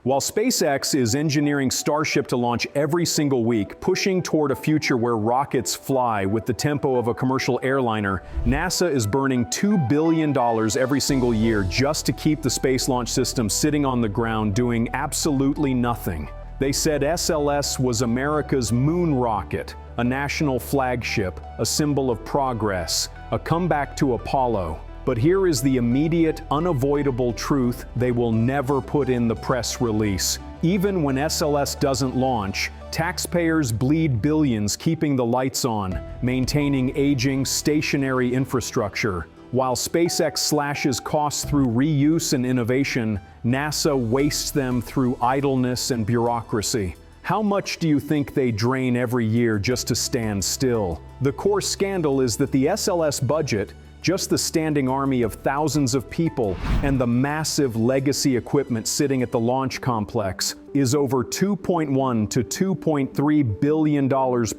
While SpaceX is engineering Starship to launch every single week, pushing toward a future where rockets fly with the tempo of a commercial airliner, NASA is burning $2 billion every single year just to keep the space launch system sitting on the ground doing absolutely nothing. They said SLS was America's moon rocket, a national flagship, a symbol of progress, a comeback to Apollo. But here is the immediate, unavoidable truth they will never put in the press release. Even when SLS doesn't launch, taxpayers bleed billions keeping the lights on, maintaining aging, stationary infrastructure. While SpaceX slashes costs through reuse and innovation, NASA wastes them through idleness and bureaucracy. How much do you think they drain every year just to stand still? The core scandal is that the SLS budget, just the standing army of thousands of people and the massive legacy equipment sitting at the launch complex, is over $2.1 to $2.3 billion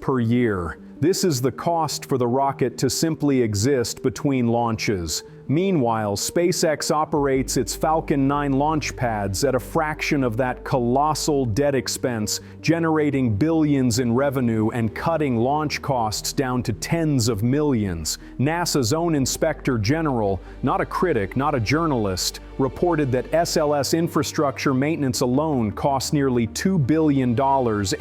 per year. This is the cost for the rocket to simply exist between launches. Meanwhile, SpaceX operates its Falcon 9 launch pads at a fraction of that colossal debt expense, generating billions in revenue and cutting launch costs down to tens of millions. NASA's own Inspector General, not a critic, not a journalist, reported that SLS infrastructure maintenance alone costs nearly $2 billion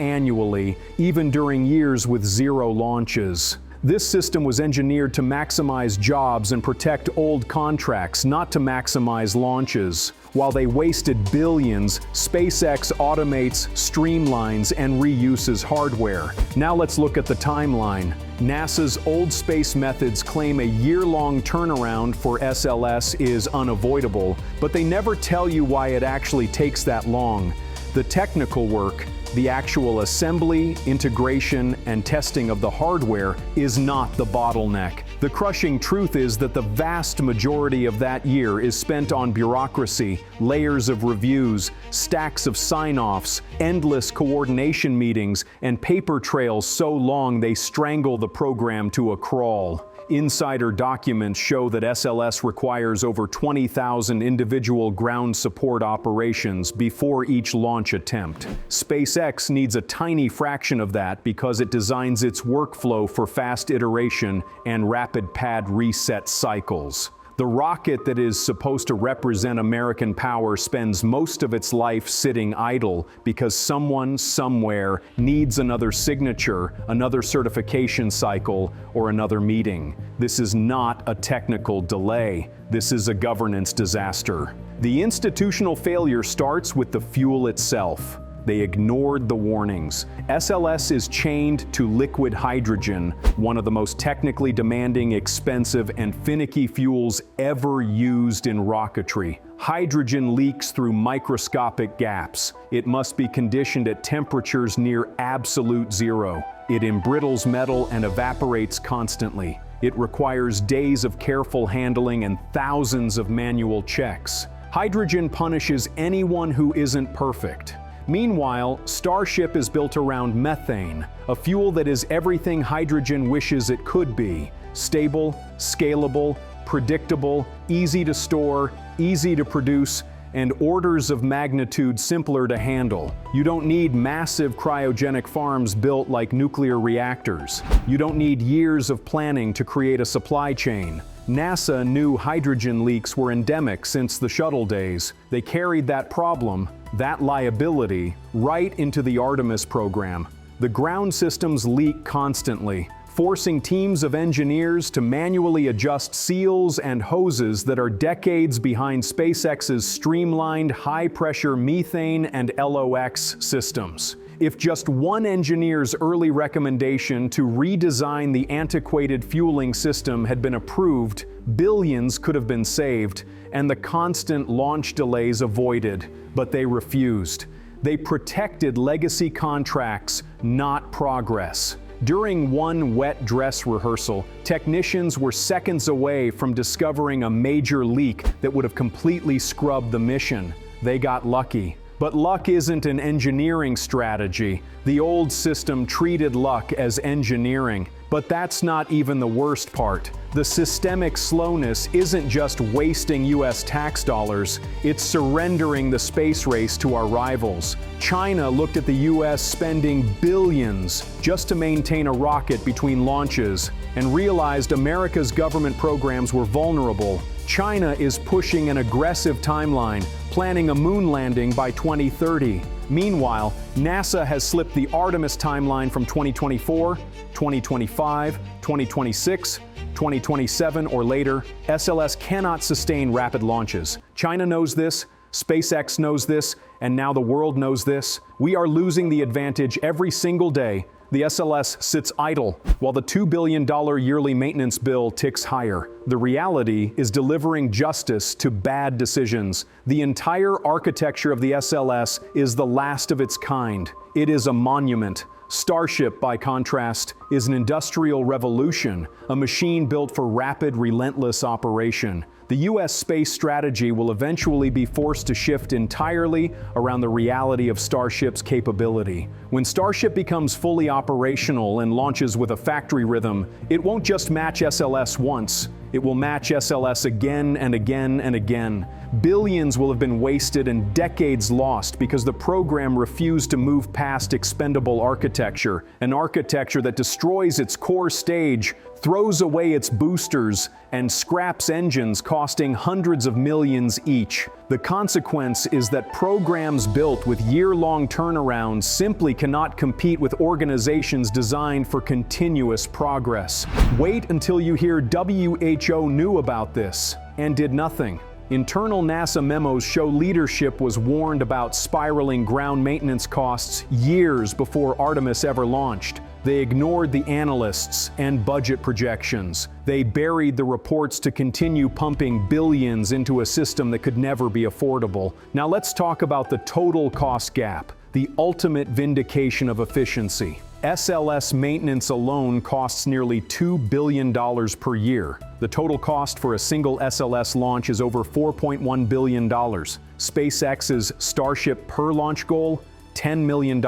annually, even during years with zero launches. This system was engineered to maximize jobs and protect old contracts, not to maximize launches. While they wasted billions, SpaceX automates, streamlines, and reuses hardware. Now let's look at the timeline. NASA's old space methods claim a year-long turnaround for SLS is unavoidable, but they never tell you why it actually takes that long. The technical work, the actual assembly, integration, and testing of the hardware is not the bottleneck. The crushing truth is that the vast majority of that year is spent on bureaucracy, layers of reviews, stacks of sign-offs, endless coordination meetings, and paper trails so long they strangle the program to a crawl. Insider documents show that SLS requires over 20,000 individual ground support operations before each launch attempt. SpaceX needs a tiny fraction of that because it designs its workflow for fast iteration and rapid pad reset cycles. The rocket that is supposed to represent American power spends most of its life sitting idle because someone, somewhere, needs another signature, another certification cycle, or another meeting. This is not a technical delay. This is a governance disaster. The institutional failure starts with the fuel itself. They ignored the warnings. SLS is chained to liquid hydrogen, one of the most technically demanding, expensive, and finicky fuels ever used in rocketry. Hydrogen leaks through microscopic gaps. It must be conditioned at temperatures near absolute zero. It embrittles metal and evaporates constantly. It requires days of careful handling and thousands of manual checks. Hydrogen punishes anyone who isn't perfect. Meanwhile, Starship is built around methane, a fuel that is everything hydrogen wishes it could be: stable, scalable, predictable, easy to store, easy to produce, and orders of magnitude simpler to handle. You don't need massive cryogenic farms built like nuclear reactors. You don't need years of planning to create a supply chain. NASA knew hydrogen leaks were endemic since the shuttle days. They carried that problem, that liability, right into the Artemis program. The ground systems leak constantly, forcing teams of engineers to manually adjust seals and hoses that are decades behind SpaceX's streamlined high-pressure methane and LOX systems. If just one engineer's early recommendation to redesign the antiquated fueling system had been approved, billions could have been saved, and the constant launch delays avoided. But they refused. They protected legacy contracts, not progress. During one wet dress rehearsal, technicians were seconds away from discovering a major leak that would have completely scrubbed the mission. They got lucky. But luck isn't an engineering strategy. The old system treated luck as engineering. But that's not even the worst part. The systemic slowness isn't just wasting US tax dollars, it's surrendering the space race to our rivals. China looked at the US spending billions just to maintain a rocket between launches and realized America's government programs were vulnerable. China is pushing an aggressive timeline, planning a moon landing by 2030. Meanwhile, NASA has slipped the Artemis timeline from 2024, 2025, 2026, 2027 or later. SLS cannot sustain rapid launches. China knows this, SpaceX knows this, and now the world knows this. We are losing the advantage every single day. The SLS sits idle, while the $2 billion yearly maintenance bill ticks higher. The reality is delivering justice to bad decisions. The entire architecture of the SLS is the last of its kind. It is a monument. Starship, by contrast, is an industrial revolution, a machine built for rapid, relentless operation. The US space strategy will eventually be forced to shift entirely around the reality of Starship's capability. When Starship becomes fully operational and launches with a factory rhythm, it won't just match SLS once, it will match SLS again and again and again. Billions will have been wasted and decades lost because the program refused to move past expendable architecture, an architecture that destroys its core stage, throws away its boosters, and scraps engines costing hundreds of millions each. The consequence is that programs built with year-long turnarounds simply cannot compete with organizations designed for continuous progress. Wait until you hear WHO knew about this and did nothing. Internal NASA memos show leadership was warned about spiraling ground maintenance costs years before Artemis ever launched. They ignored the analysts and budget projections. They buried the reports to continue pumping billions into a system that could never be affordable. Now let's talk about the total cost gap, the ultimate vindication of efficiency. SLS maintenance alone costs nearly $2 billion per year. The total cost for a single SLS launch is over $4.1 billion. SpaceX's Starship per launch goal, $10 million.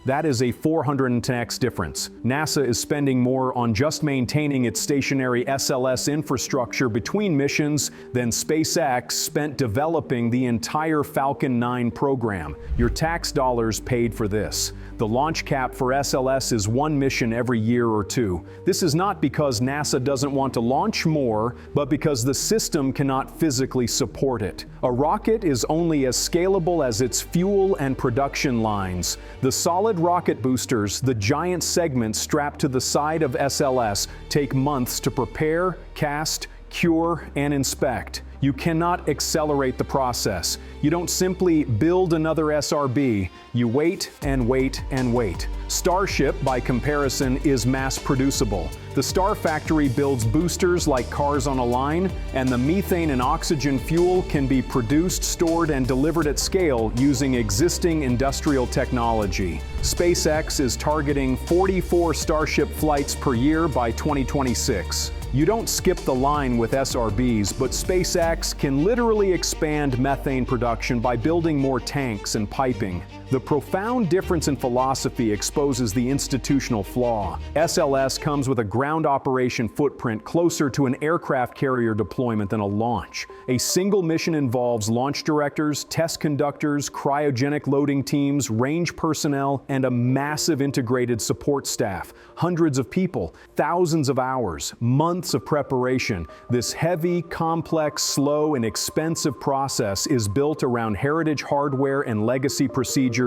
That is a 410x difference. NASA is spending more on just maintaining its stationary SLS infrastructure between missions than SpaceX spent developing the entire Falcon 9 program. Your tax dollars paid for this. The launch cap for SLS is one mission every year or two. This is not because NASA doesn't want to launch more, but because the system cannot physically support it. A rocket is only as scalable as its fuel and production lines. The solid rocket boosters, the giant segments strapped to the side of SLS, take months to prepare, cast, cure, and inspect. You cannot accelerate the process. You don't simply build another SRB. You wait and wait and wait. Starship, by comparison, is mass producible. The Star Factory builds boosters like cars on a line, and the methane and oxygen fuel can be produced, stored, and delivered at scale using existing industrial technology. SpaceX is targeting 44 Starship flights per year by 2026. You don't skip the line with SRBs, but SpaceX can literally expand methane production by building more tanks and piping. The profound difference in philosophy exposes the institutional flaw. SLS comes with a ground operation footprint closer to an aircraft carrier deployment than a launch. A single mission involves launch directors, test conductors, cryogenic loading teams, range personnel, and a massive integrated support staff. Hundreds of people, thousands of hours, months of preparation. This heavy, complex, slow, and expensive process is built around heritage hardware and legacy procedures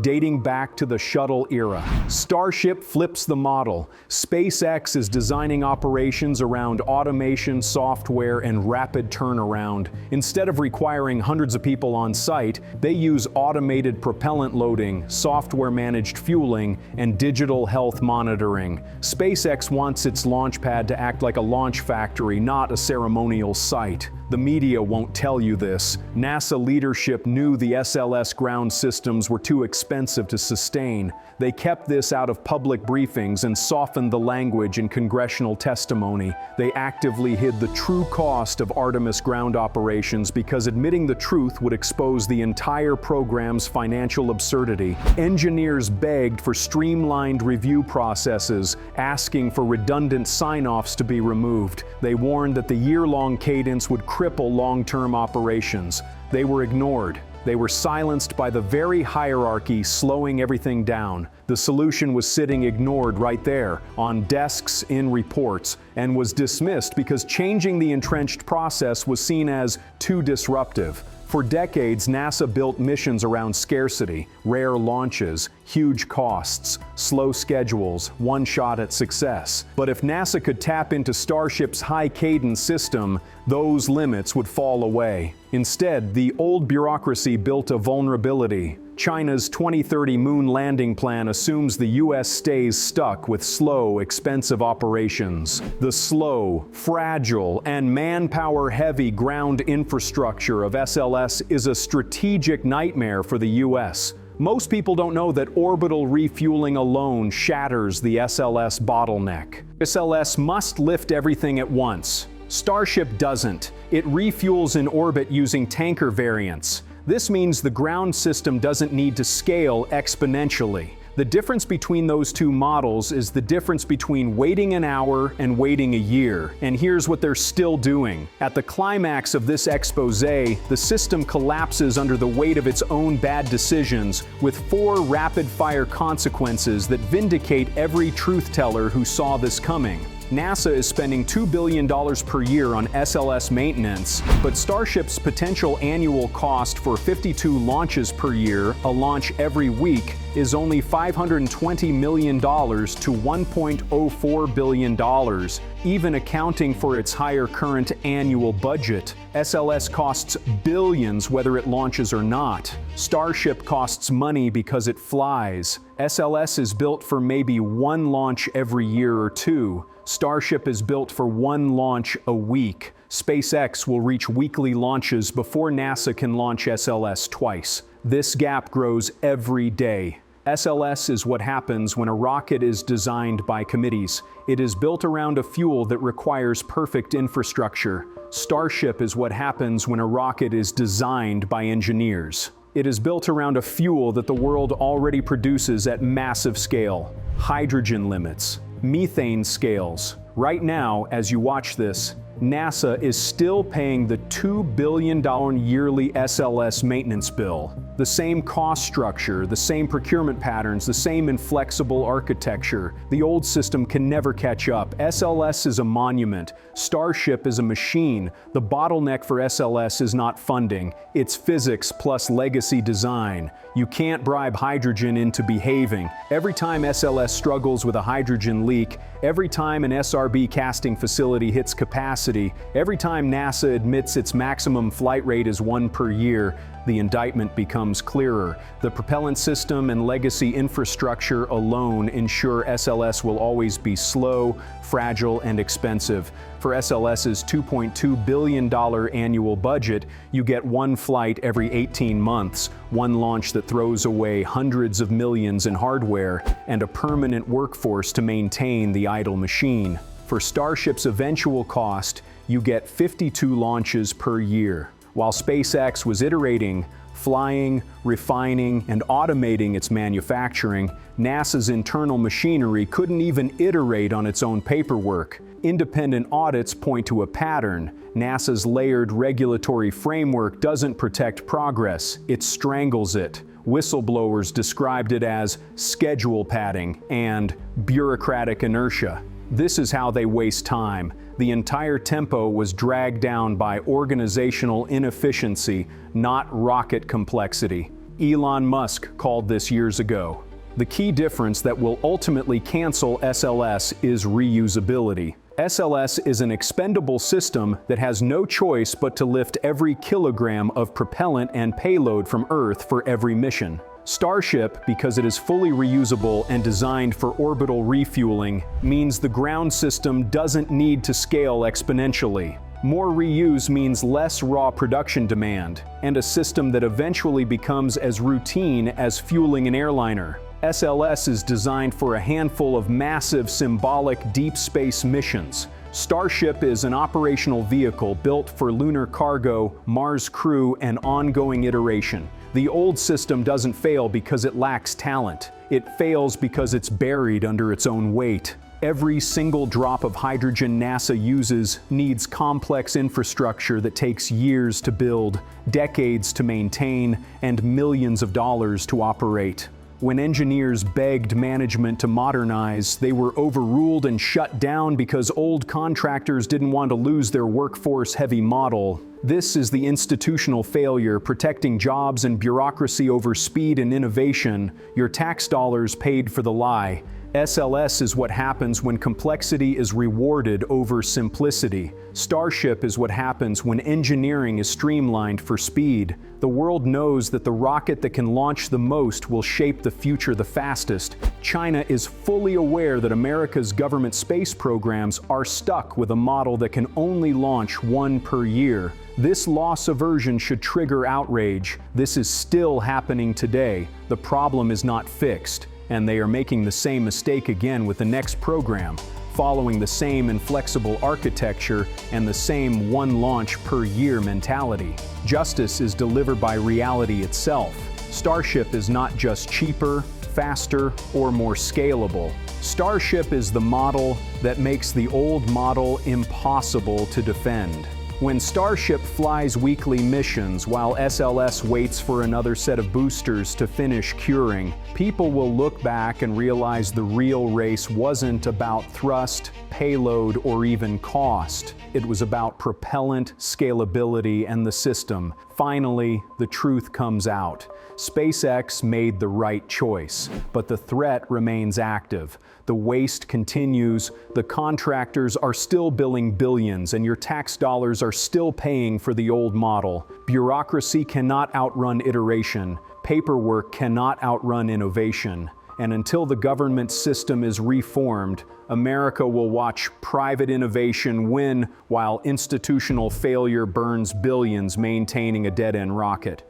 dating back to the shuttle era. Starship flips the model. SpaceX is designing operations around automation, software, and rapid turnaround. Instead of requiring hundreds of people on site, they use automated propellant loading, software-managed fueling, and digital health monitoring. SpaceX wants its launch pad to act like a launch factory, not a ceremonial site. The media won't tell you this. NASA leadership knew the SLS ground systems were too expensive to sustain. They kept this out of public briefings and softened the language in congressional testimony. They actively hid the true cost of Artemis ground operations because admitting the truth would expose the entire program's financial absurdity. Engineers begged for streamlined review processes, asking for redundant sign-offs to be removed. They warned that the year-long cadence would cripple long-term operations. They were ignored. They were silenced by the very hierarchy slowing everything down. The solution was sitting ignored right there, on desks in reports, and was dismissed because changing the entrenched process was seen as too disruptive. For decades, NASA built missions around scarcity, rare launches, huge costs, slow schedules, one shot at success. But if NASA could tap into Starship's high-cadence system, those limits would fall away. Instead, the old bureaucracy built a vulnerability. China's 2030 moon landing plan assumes the US stays stuck with slow, expensive operations. The slow, fragile, and manpower-heavy ground infrastructure of SLS is a strategic nightmare for the US. Most people don't know that orbital refueling alone shatters the SLS bottleneck. SLS must lift everything at once. Starship doesn't. It refuels in orbit using tanker variants. This means the ground system doesn't need to scale exponentially. The difference between those two models is the difference between waiting an hour and waiting a year. And here's what they're still doing. At the climax of this expose, the system collapses under the weight of its own bad decisions, with 4 rapid-fire consequences that vindicate every truth-teller who saw this coming. NASA is spending $2 billion per year on SLS maintenance, but Starship's potential annual cost for 52 launches per year, a launch every week, is only $520 million to $1.04 billion, even accounting for its higher current annual budget. SLS costs billions whether it launches or not. Starship costs money because it flies. SLS is built for maybe one launch every year or two. Starship is built for one launch a week. SpaceX will reach weekly launches before NASA can launch SLS twice. This gap grows every day. SLS is what happens when a rocket is designed by committees. It is built around a fuel that requires perfect infrastructure. Starship is what happens when a rocket is designed by engineers. It is built around a fuel that the world already produces at massive scale. Hydrogen limits, methane scales. Right now, as you watch this, NASA is still paying the $2 billion yearly SLS maintenance bill. The same cost structure, the same procurement patterns, the same inflexible architecture. The old system can never catch up. SLS is a monument. Starship is a machine. The bottleneck for SLS is not funding. It's physics plus legacy design. You can't bribe hydrogen into behaving. Every time SLS struggles with a hydrogen leak, every time an SRB casting facility hits capacity, every time NASA admits its maximum flight rate is 1 per year, the indictment becomes clearer. The propellant system and legacy infrastructure alone ensure SLS will always be slow, fragile, and expensive. For SLS's $2.2 billion annual budget, you get one flight every 18 months, one launch that throws away hundreds of millions in hardware, and a permanent workforce to maintain the idle machine. For Starship's eventual cost, you get 52 launches per year. While SpaceX was iterating, flying, refining, and automating its manufacturing, NASA's internal machinery couldn't even iterate on its own paperwork. Independent audits point to a pattern. NASA's layered regulatory framework doesn't protect progress, it strangles it. Whistleblowers described it as schedule padding and bureaucratic inertia. This is how they waste time. The entire tempo was dragged down by organizational inefficiency, not rocket complexity. Elon Musk called this years ago. The key difference that will ultimately cancel SLS is reusability. SLS is an expendable system that has no choice but to lift every kilogram of propellant and payload from Earth for every mission. Starship, because it is fully reusable and designed for orbital refueling, means the ground system doesn't need to scale exponentially. More reuse means less raw production demand, and a system that eventually becomes as routine as fueling an airliner. SLS is designed for a handful of massive symbolic deep space missions. Starship is an operational vehicle built for lunar cargo, Mars crew, and ongoing iteration. The old system doesn't fail because it lacks talent. It fails because it's buried under its own weight. Every single drop of hydrogen NASA uses needs complex infrastructure that takes years to build, decades to maintain, and millions of dollars to operate. When engineers begged management to modernize, they were overruled and shut down because old contractors didn't want to lose their workforce-heavy model. This is the institutional failure, protecting jobs and bureaucracy over speed and innovation. Your tax dollars paid for the lie. SLS is what happens when complexity is rewarded over simplicity. Starship is what happens when engineering is streamlined for speed. The world knows that the rocket that can launch the most will shape the future the fastest. China is fully aware that America's government space programs are stuck with a model that can only launch one per year. This loss aversion should trigger outrage. This is still happening today. The problem is not fixed, and they are making the same mistake again with the next program, following the same inflexible architecture and the same one launch per year mentality. Justice is delivered by reality itself. Starship is not just cheaper, faster, or more scalable. Starship is the model that makes the old model impossible to defend. When Starship flies weekly missions while SLS waits for another set of boosters to finish curing, people will look back and realize the real race wasn't about thrust, payload, or even cost. It was about propellant, scalability, and the system. Finally, the truth comes out. SpaceX made the right choice, but the threat remains active. The waste continues, the contractors are still billing billions, and your tax dollars are still paying for the old model. Bureaucracy cannot outrun iteration. Paperwork cannot outrun innovation. And until the government system is reformed, America will watch private innovation win while institutional failure burns billions maintaining a dead-end rocket.